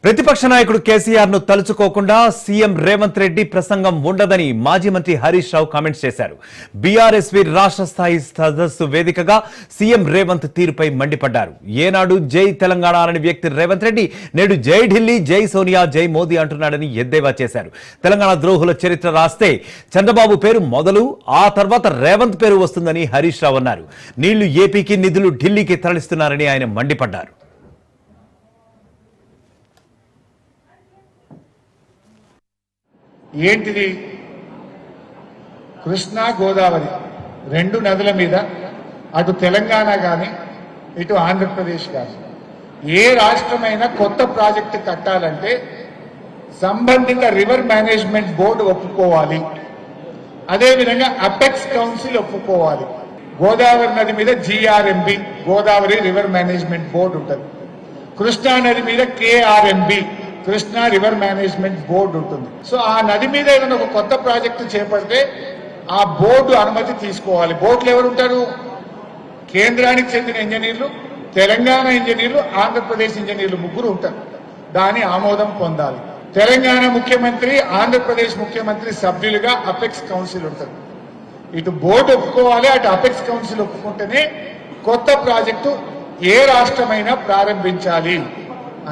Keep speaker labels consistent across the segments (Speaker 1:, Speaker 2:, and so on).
Speaker 1: ప్రతిపక్ష నాయకుడు కేసీఆర్ ను తలుచుకోకుండా సీఎం రేవంత్ రెడ్డి ప్రసంగం ఉండదని మాజీ మంత్రి హరీష్ రావు కామెంట్స్ చేశారు. బీఆర్ఎస్వి రాష్ట్ర స్థాయి సదస్సు వేదికగా సీఎం రేవంత్ తీరుపై మండిపడ్డారు. ఏనాడు జై తెలంగాణ అని వ్యక్తి రేవంత్ రెడ్డి నేడు జై ఢిల్లీ, జై సోనియా, జై మోదీ అంటున్నాడని ఎద్దేవా చేశారు. తెలంగాణ ద్రోహుల చరిత్ర రాస్తే చంద్రబాబు పేరు మొదలు, ఆ తర్వాత రేవంత్ పేరు వస్తుందని హరీష్ రావు అన్నారు. నీళ్లు ఏపీకి, నిధులు ఢిల్లీకి తరలిస్తున్నారని ఆయన మండిపడ్డారు.
Speaker 2: ఏంటిది? కృష్ణా గోదావరి రెండు నదుల మీద అటు తెలంగాణ కానీ ఇటు ఆంధ్రప్రదేశ్ కానీ ఏ రాష్ట్రమైనా కొత్త ప్రాజెక్టు కట్టాలంటే సంబంధిత రివర్ మేనేజ్మెంట్ బోర్డు ఒప్పుకోవాలి. అదేవిధంగా అపెక్స్ కౌన్సిల్ ఒప్పుకోవాలి. గోదావరి నది మీద GRMB Godavari river management board ఉంటుంది. కృష్ణా నది మీద KRMB Krishna river management board ఉంటుంది. సో ఆ నది మీద ఏదైనా ఒక కొత్త ప్రాజెక్టు చేపడితే ఆ బోర్డు అనుమతి తీసుకోవాలి. బోర్డులు ఎవరు ఉంటారు? కేంద్రానికి చెందిన ఇంజనీర్లు, తెలంగాణ ఇంజనీర్లు, ఆంధ్రప్రదేశ్ ఇంజనీర్లు ముగ్గురు ఉంటారు. దాని ఆమోదం పొందాలి. తెలంగాణ ముఖ్యమంత్రి, ఆంధ్రప్రదేశ్ ముఖ్యమంత్రి సభ్యులుగా అపెక్స్ కౌన్సిల్ ఉంటుంది. ఇటు బోర్డు ఒప్పుకోవాలి, అటు అపెక్స్ కౌన్సిల్ ఒప్పుకుంటేనే కొత్త ప్రాజెక్టు ఏ రాష్ట్రమైనా ప్రారంభించాలి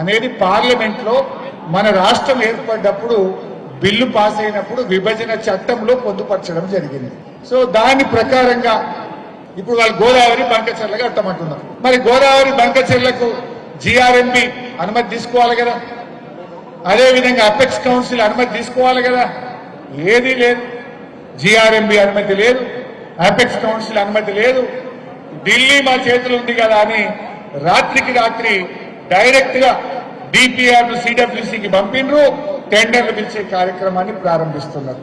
Speaker 2: అనేది పార్లమెంట్ లో మన రాష్ట్రం ఏర్పడ్డప్పుడు బిల్లు పాస్ అయినప్పుడు విభజన చట్టంలో పొందుపరచడం జరిగింది. సో దాని ప్రకారంగా ఇప్పుడు వాళ్ళు గోదావరి బంకచెర్లకు కట్టమంటున్నారు. మరి గోదావరి బంకచెర్లకు GRMB అనుమతి తీసుకోవాలి కదా, అదేవిధంగా అపెక్స్ కౌన్సిల్ అనుమతి తీసుకోవాలి కదా. ఏదీ లేదు. GRMB అనుమతి లేదు, అపెక్స్ కౌన్సిల్ అనుమతి లేదు. ఢిల్లీ మా చేతులు ఉంది కదా అని రాత్రికి రాత్రి డైరెక్ట్ గా DPR CWCకి పంపినరు, టెండర్లు పిలిచే కార్యక్రమాన్ని ప్రారంభిస్తున్నారు.